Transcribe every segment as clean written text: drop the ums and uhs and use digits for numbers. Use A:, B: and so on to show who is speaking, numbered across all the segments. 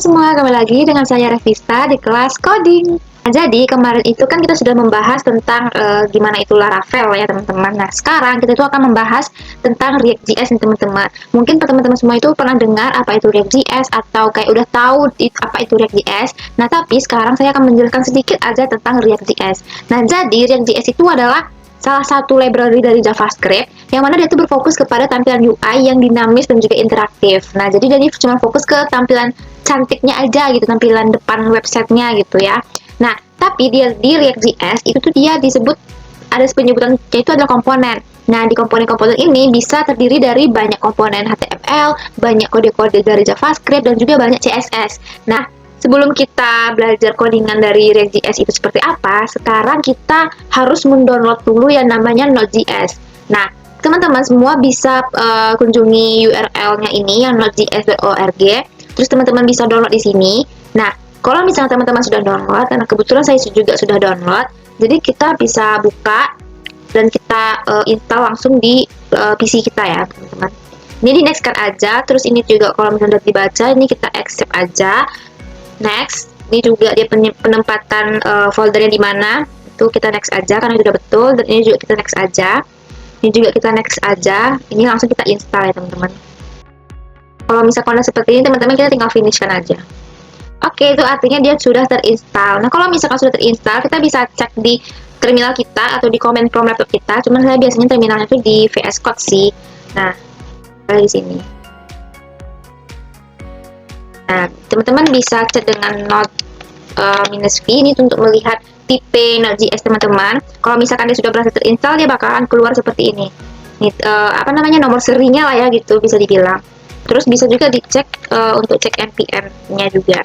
A: semua, kembali lagi dengan saya Revista di kelas coding. Nah, jadi kemarin itu kan kita sudah membahas tentang gimana itu Laravel ya teman-teman. Nah sekarang kita itu akan membahas tentang React.js nih teman-teman. Mungkin teman-teman semua itu pernah dengar apa itu React.js atau kayak udah tahu apa itu React.js. Nah tapi sekarang saya akan menjelaskan sedikit aja tentang React.js. Nah jadi React.js itu adalah salah satu library dari JavaScript yang mana dia itu berfokus kepada tampilan UI yang dinamis dan juga interaktif. Nah, jadi dia cuma fokus ke tampilan cantiknya aja gitu, tampilan depan websitenya gitu ya. Nah, tapi dia di React.js itu tuh dia disebut ada penyebutannya itu adalah komponen. Nah, di komponen-komponen ini bisa terdiri dari banyak komponen HTML, banyak kode-kode dari JavaScript, dan juga banyak CSS. Nah, sebelum kita belajar codingan dari React.js itu seperti apa, sekarang kita harus mendownload dulu yang namanya Node.js. Nah, teman-teman semua bisa kunjungi URL-nya ini yang nodejs.org. Terus teman-teman bisa download di sini. Nah, kalau misalnya teman-teman sudah download, karena kebetulan saya juga sudah download, jadi kita bisa buka dan kita install langsung di PC kita ya, teman-teman. Ini di next aja, terus ini juga kalau misalnya udah dibaca, ini kita accept aja. Next, ini juga dia penempatan foldernya di mana, itu kita next aja karena sudah betul, dan ini juga kita next aja. Ini juga kita next aja, ini langsung kita install ya teman-teman. Kalau misalkan udah seperti ini teman-teman, kita tinggal finishkan aja. Oke, itu artinya dia sudah terinstall. Nah, kalau misalkan sudah terinstall, kita bisa cek di terminal kita atau di command prompt laptop kita. Cuman saya biasanya terminalnya itu di VS Code sih. Nah, di sini. Nah, teman-teman bisa cek dengan Node -v ini untuk melihat tipe Node.js teman-teman. Kalau misalkan dia sudah berhasil terinstall, dia bakalan keluar seperti ini. Ini apa namanya, nomor serinya lah ya gitu bisa dibilang. Terus bisa juga dicek untuk cek npm-nya juga.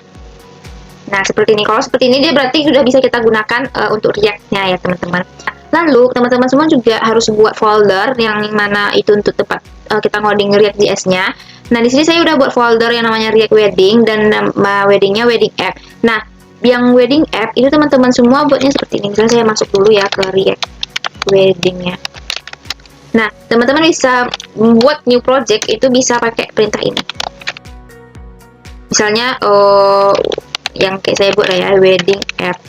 A: Nah, seperti ini. Kalau seperti ini dia berarti sudah bisa kita gunakan untuk React-nya ya teman-teman. Lalu teman-teman semua juga harus buat folder yang mana itu untuk tempat kita ngoding React.js-nya. Nah, di sini saya udah buat folder yang namanya React Wedding dan nama weddingnya Wedding App. Nah, yang Wedding App itu teman-teman semua buatnya seperti ini. Misalnya saya masuk dulu ya ke React Wedding-nya. Nah, teman-teman bisa membuat new project itu bisa pakai perintah ini. Misalnya yang kayak saya buat ya, Wedding App.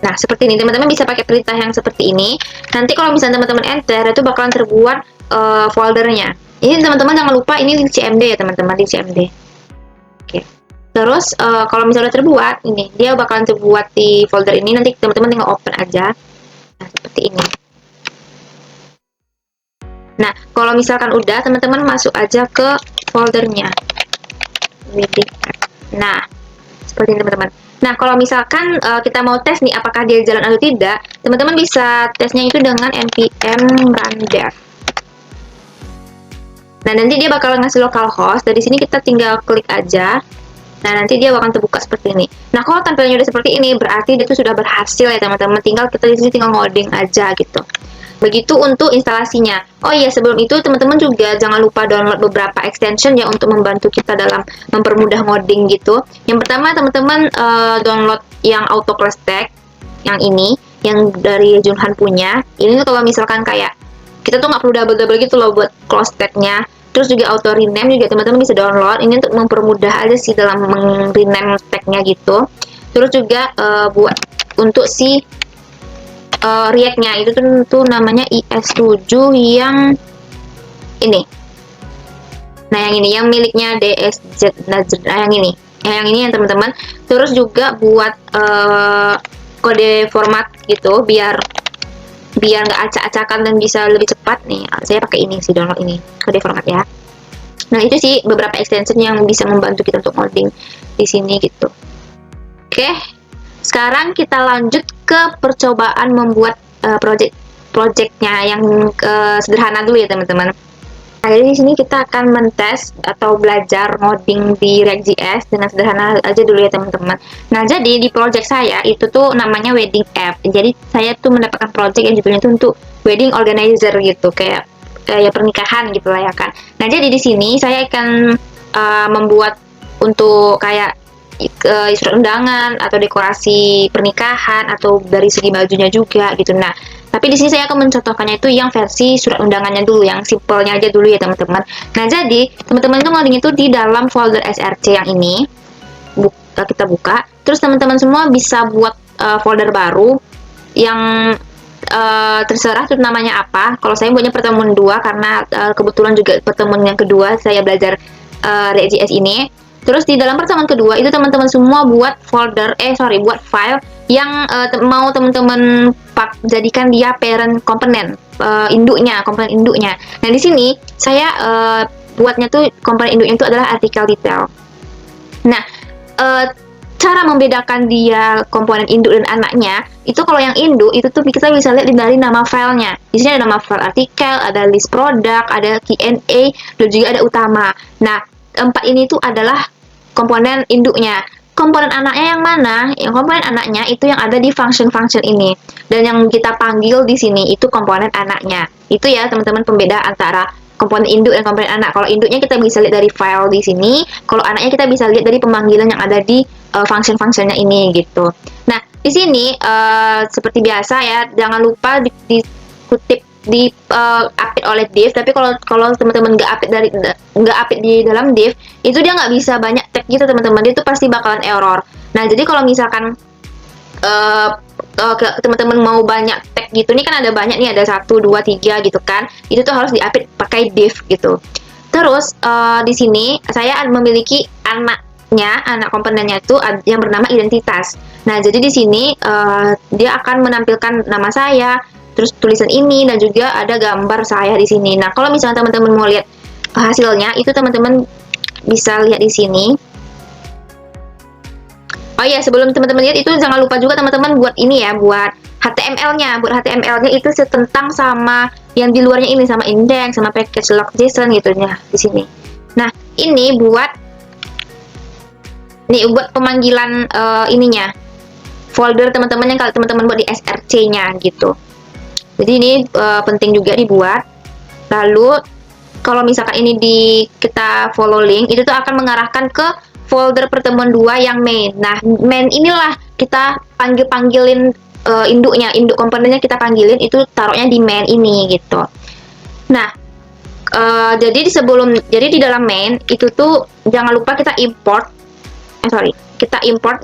A: Nah, seperti ini teman-teman bisa pakai perintah yang seperti ini. Nanti kalau misalnya teman-teman enter itu bakalan terbuat foldernya. Ini teman-teman jangan lupa ini di CMD ya teman-teman, di CMD. Oke. Terus kalau misalnya terbuat, ini dia bakalan terbuat di folder ini. Nanti teman-teman tinggal open aja. Nah, seperti ini. Nah, kalau misalkan udah, teman-teman masuk aja ke foldernya. Nah, seperti ini teman-teman. Nah, kalau misalkan kita mau tes nih apakah dia jalan atau tidak, teman-teman bisa tesnya itu dengan npm run dev. Nah, nanti dia bakal ngasih localhost. Dari sini kita tinggal klik aja. Nah, nanti dia bakal terbuka seperti ini. Nah, kalau tampilannya udah seperti ini, berarti dia itu sudah berhasil ya teman-teman. Tinggal kita di sini tinggal ngoding aja gitu. Begitu untuk instalasinya. Oh iya, sebelum itu teman-teman juga jangan lupa download beberapa extension ya untuk membantu kita dalam mempermudah ngoding gitu. Yang pertama teman-teman download yang auto class tag yang ini, yang dari Junhan punya. Ini tuh kalau misalkan kayak kita tuh nggak perlu double-double gitu loh buat class tag-nya. Terus juga auto rename juga teman-teman bisa download. Ini untuk mempermudah aja sih dalam rename tag-nya gitu. Terus juga buat untuk si React-nya itu tuh namanya IS7 yang ini. Nah, yang ini yang miliknya DSZ. Nah, yang ini. Yang ini ya teman-teman. Terus juga buat kode format gitu biar nggak acak-acakan dan bisa lebih cepat nih. Saya pakai ini sih, download ini kode format ya. Nah, itu sih beberapa extension yang bisa membantu kita untuk coding di sini gitu. Oke. Sekarang kita lanjut ke percobaan membuat project-nya yang sederhana dulu ya teman-teman. Nah, jadi di sini kita akan mentes atau belajar ngoding di React.js dengan sederhana aja dulu ya teman-teman. Nah, jadi di project saya itu tuh namanya Wedding App. Jadi saya tuh mendapatkan project yang judulnya tuh untuk Wedding Organizer gitu, kayak pernikahan gitu lah ya kan. Nah, jadi di sini saya akan membuat untuk kayak surat undangan atau dekorasi pernikahan atau dari segi bajunya juga gitu. Nah, Tapi di sini saya akan mencontohkannya itu yang versi surat undangannya dulu, yang simpelnya aja dulu ya teman-teman. Nah, jadi teman-teman itu ngoding itu di dalam folder SRC yang ini. Kita buka, terus teman-teman semua bisa buat folder baru yang terserah tuh namanya apa. Kalau saya buatnya pertemuan 2 karena kebetulan juga pertemuan yang kedua saya belajar React.js ini. Terus di dalam pertemuan kedua itu teman-teman semua buat buat file yang mau teman-teman jadikan dia parent komponen komponen induknya. Nah, di sini saya buatnya tuh komponen induknya itu adalah artikel detail. Nah, cara membedakan dia komponen induk dan anaknya itu, kalau yang induk itu tuh kita bisa lihat dari nama filenya. Di sini ada nama file artikel, ada list product, ada Q&A, dan juga ada utama. Nah, 4 ini tuh adalah komponen induknya. Komponen anaknya yang mana? Yang komponen anaknya itu yang ada di function-function ini. Dan yang kita panggil di sini itu komponen anaknya. Itu ya teman-teman pembeda antara komponen induk dan komponen anak. Kalau induknya kita bisa lihat dari file di sini, kalau anaknya kita bisa lihat dari pemanggilan yang ada di function-functionnya ini gitu. Nah, di sini seperti biasa ya, jangan lupa dikutip update oleh div. Tapi kalau teman-teman nggak update di dalam div, itu dia nggak bisa banyak tag gitu teman-teman, dia itu pasti bakalan error. Nah, jadi kalau misalkan teman-teman mau banyak tag gitu, ini kan ada banyak nih, ada 1, 2, 3 gitu kan, itu tuh harus diupdate pakai div gitu. Terus di sini saya memiliki anak komponennya itu yang bernama identitas. Nah, jadi di sini dia akan menampilkan nama saya, terus tulisan ini, dan juga ada gambar saya di sini. Nah, kalau misalnya teman-teman mau lihat hasilnya, itu teman-teman bisa lihat di sini. Oh iya, sebelum teman-teman lihat itu jangan lupa juga teman-teman buat ini ya, buat HTML-nya. Buat HTML-nya itu setentang sama yang di luarnya ini, sama index, sama package log JSON gitu ya di sini. Nah, ini buat pemanggilan ininya, folder teman-teman yang kalau teman-teman buat di SRC-nya gitu. Jadi ini penting juga dibuat. Lalu kalau misalkan ini kita follow link, itu tuh akan mengarahkan ke folder pertemuan 2 yang main. Nah, main inilah kita panggilin induk komponennya kita panggilin, itu taruhnya di main ini gitu. Nah, jadi di dalam main itu tuh jangan lupa kita import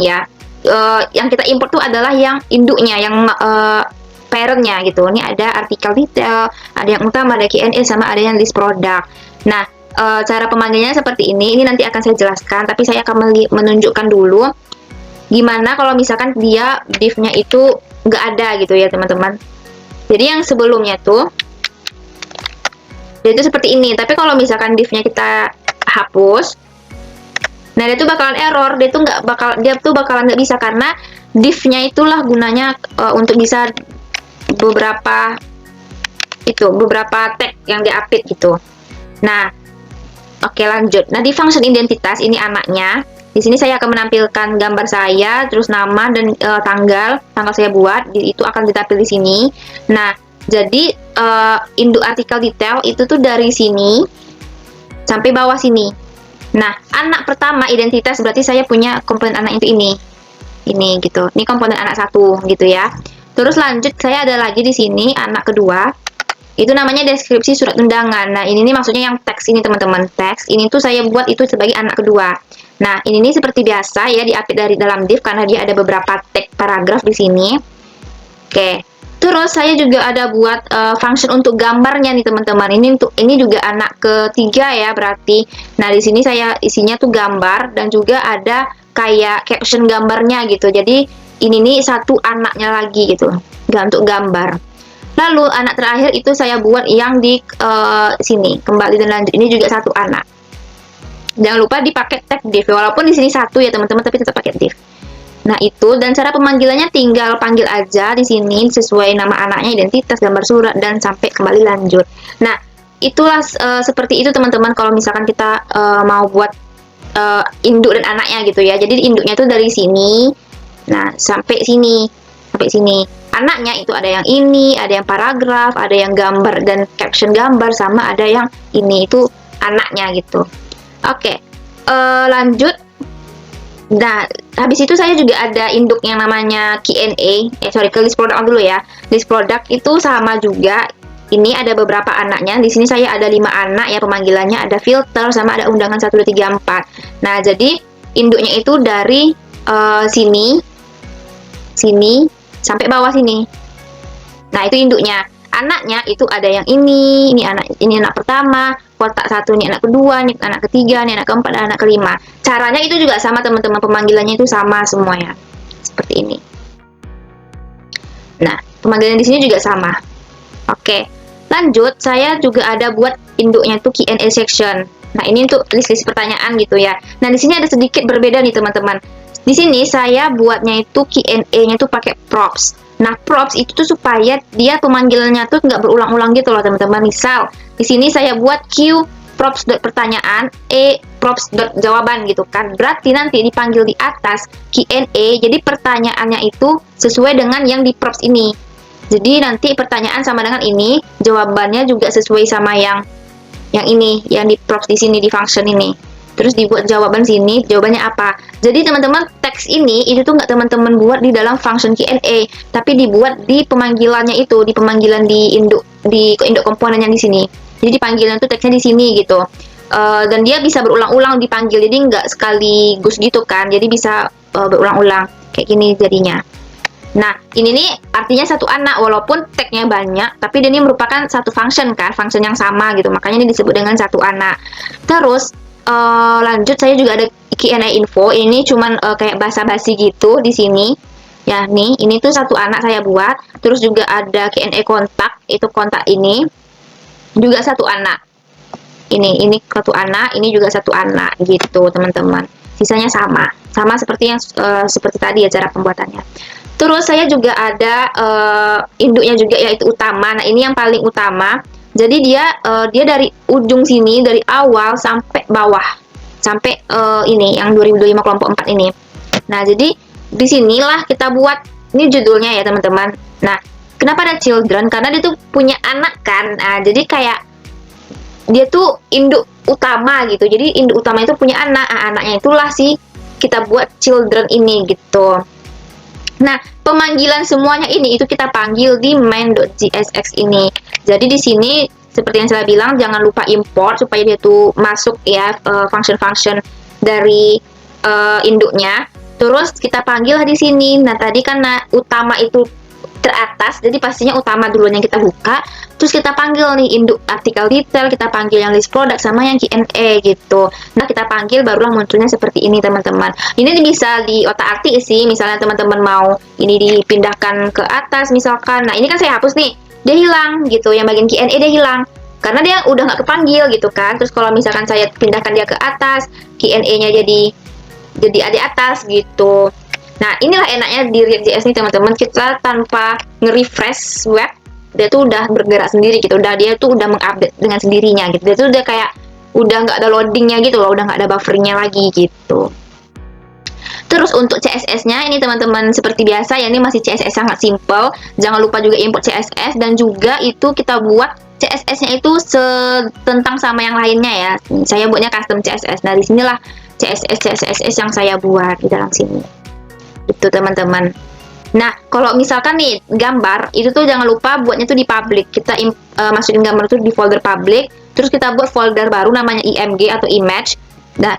A: ya. Yang kita import tuh adalah yang induknya, yang parentnya gitu. Ini ada artikel detail, ada yang utama, ada Q&A, sama ada yang list product. Nah, cara pemanggilnya seperti ini nanti akan saya jelaskan, tapi saya akan menunjukkan dulu gimana kalau misalkan dia div-nya itu nggak ada gitu ya teman-teman. Jadi yang sebelumnya tuh dia itu seperti ini, tapi kalau misalkan div-nya kita hapus, nah dia tuh bakalan error, dia tuh bakalan nggak bisa, karena div-nya itulah gunanya untuk bisa beberapa tag yang di-update gitu. Nah, oke, lanjut. Nah, di function identitas ini anaknya. Di sini saya akan menampilkan gambar saya, terus nama dan tanggal saya buat, itu akan ditampil di sini. Nah, jadi induk artikel detail itu tuh dari sini sampai bawah sini. Nah, anak pertama identitas berarti saya punya komponen anak itu ini gitu. Ini komponen anak 1 gitu ya. Terus lanjut, saya ada lagi di sini anak kedua. Itu namanya deskripsi surat undangan. Nah, ini nih maksudnya yang teks ini teman-teman. Teks ini tuh saya buat itu sebagai anak kedua. Nah, ini nih seperti biasa ya, diupdate dari dalam div karena dia ada beberapa tag paragraf di sini. Oke. Terus saya juga ada buat function untuk gambarnya nih teman-teman. Ini juga anak ketiga ya berarti. Nah, di sini saya isinya tuh gambar dan juga ada kayak caption gambarnya gitu. Jadi ini nih satu anaknya lagi gitu. Untuk gambar. Lalu anak terakhir itu saya buat yang di sini, kembali dan lanjut. Ini juga satu anak. Jangan lupa dipakai tag div, walaupun di sini satu ya teman-teman, tapi tetap pakai div. Nah, itu, dan cara pemanggilannya tinggal panggil aja di sini sesuai nama anaknya, identitas, gambar surat, dan sampai kembali lanjut. Nah, itulah seperti itu teman-teman kalau misalkan kita mau buat induk dan anaknya gitu ya. Jadi induknya itu dari sini, nah sampai sini. Anaknya itu ada yang ini, ada yang paragraf, ada yang gambar dan caption gambar, sama ada yang ini, itu anaknya gitu. Oke, lanjut. Nah, habis itu saya juga ada induk yang namanya Q&A. Sorry, ke list product dulu ya. List product itu sama juga. Ini ada beberapa anaknya. Di sini saya ada 5 anak ya pemanggilannya. Ada filter sama ada undangan 1, 2, 3, 4. Nah, jadi induknya itu dari sini sampai bawah sini. Nah, itu induknya. Anaknya itu ada yang ini anak pertama, kotak 1 ini anak kedua, ini anak ketiga, ini anak keempat, dan anak kelima. Caranya itu juga sama teman-teman, pemanggilannya itu sama semuanya. Seperti ini. Nah, pemanggilan di sini juga sama. Oke. Lanjut, saya juga ada buat induknya itu Q&A section. Nah, ini untuk list-list pertanyaan gitu ya. Nah, di sini ada sedikit berbeda nih teman-teman. Di sini saya buatnya itu Q&A-nya itu pakai props. Nah, props itu tuh supaya dia pemanggilannya tuh nggak berulang-ulang gitu loh teman-teman. Misal, di sini saya buat Q props pertanyaan, E props jawaban gitu kan. Berarti nanti dipanggil di atas Q&A, jadi pertanyaannya itu sesuai dengan yang di props ini. Jadi nanti pertanyaan sama dengan ini, jawabannya juga sesuai sama yang ini, yang di props di sini di function ini. Terus dibuat jawaban sini, jawabannya apa. Jadi teman-teman, teks ini itu tuh nggak teman-teman buat di dalam function Q&A, tapi dibuat di pemanggilannya itu, di pemanggilan di induk komponen yang di sini. Jadi panggilan tuh teksnya di sini gitu. Dan dia bisa berulang-ulang dipanggil, jadi nggak sekaligus gitu kan. Jadi bisa berulang-ulang kayak gini jadinya. Nah, ini nih artinya satu anak, walaupun tagnya banyak, tapi ini merupakan satu function kan, function yang sama gitu, makanya ini disebut dengan satu anak. Terus, lanjut saya juga ada Q&A info, ini cuman kayak basa-basi gitu di sini. Ya, nih, ini tuh satu anak saya buat, terus juga ada Q&A kontak, itu kontak ini, juga satu anak. Ini satu anak, ini juga satu anak gitu teman-teman. Sisanya sama seperti yang seperti tadi ya cara pembuatannya. Terus saya juga ada induknya juga yaitu utama. Nah, ini yang paling utama. Jadi dia dari ujung sini dari awal sampai bawah. Sampai ini yang 2025 kelompok 4 ini. Nah, jadi disinilah kita buat ini judulnya ya, teman-teman. Nah, kenapa ada children? Karena dia tuh punya anak kan. Nah, jadi kayak dia tuh induk utama gitu. Jadi induk utama itu punya anak. Nah, anaknya itulah sih kita buat children ini gitu. Nah, pemanggilan semuanya ini itu kita panggil di main.jsx ini. Jadi di sini seperti yang saya bilang, jangan lupa import supaya dia tuh masuk ya function-function dari induknya. Terus kita panggil di sini. Nah, tadi karena utama itu teratas, jadi pastinya utama duluan yang kita buka. Terus kita panggil nih induk artikel detail, kita panggil yang list product sama yang Q&A gitu. Nah, kita panggil barulah munculnya seperti ini teman-teman. Ini bisa di otak-atik sih, misalnya teman-teman mau ini dipindahkan ke atas misalkan. Nah, ini kan saya hapus nih, dia hilang gitu. Yang bagian Q&A dia hilang karena dia udah nggak kepanggil gitu kan. Terus kalau misalkan saya pindahkan dia ke atas, Q&A-nya jadi di atas gitu. Nah, inilah enaknya di React.js nih teman-teman, kita tanpa nge-refresh web, dia tuh udah bergerak sendiri gitu, dia tuh udah mengupdate dengan sendirinya gitu, dia tuh udah kayak udah nggak ada loadingnya gitu loh, udah nggak ada bufferingnya lagi gitu. Terus untuk CSS-nya ini teman-teman seperti biasa ya, ini masih CSS sangat simple, jangan lupa juga import CSS, dan juga itu kita buat CSS-nya itu tentang sama yang lainnya ya, saya buatnya custom CSS, nah disinilah CSS yang saya buat di dalam sini. Itu teman-teman. Nah, kalau misalkan nih gambar itu tuh jangan lupa buatnya tuh di public. Kita masukin gambar tuh di folder public, terus kita buat folder baru namanya img atau image. Nah,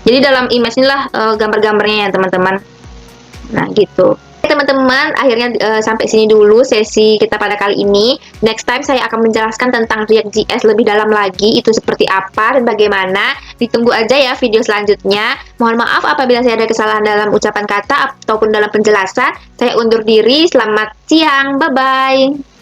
A: jadi dalam image inilah gambar-gambarnya ya teman-teman. Nah, gitu. Teman-teman, akhirnya sampai sini dulu sesi kita pada kali ini. Next time saya akan menjelaskan tentang React.js lebih dalam lagi, itu seperti apa dan bagaimana. Ditunggu aja ya video selanjutnya. Mohon maaf apabila saya ada kesalahan dalam ucapan kata ataupun dalam penjelasan. Saya undur diri, selamat siang, bye-bye.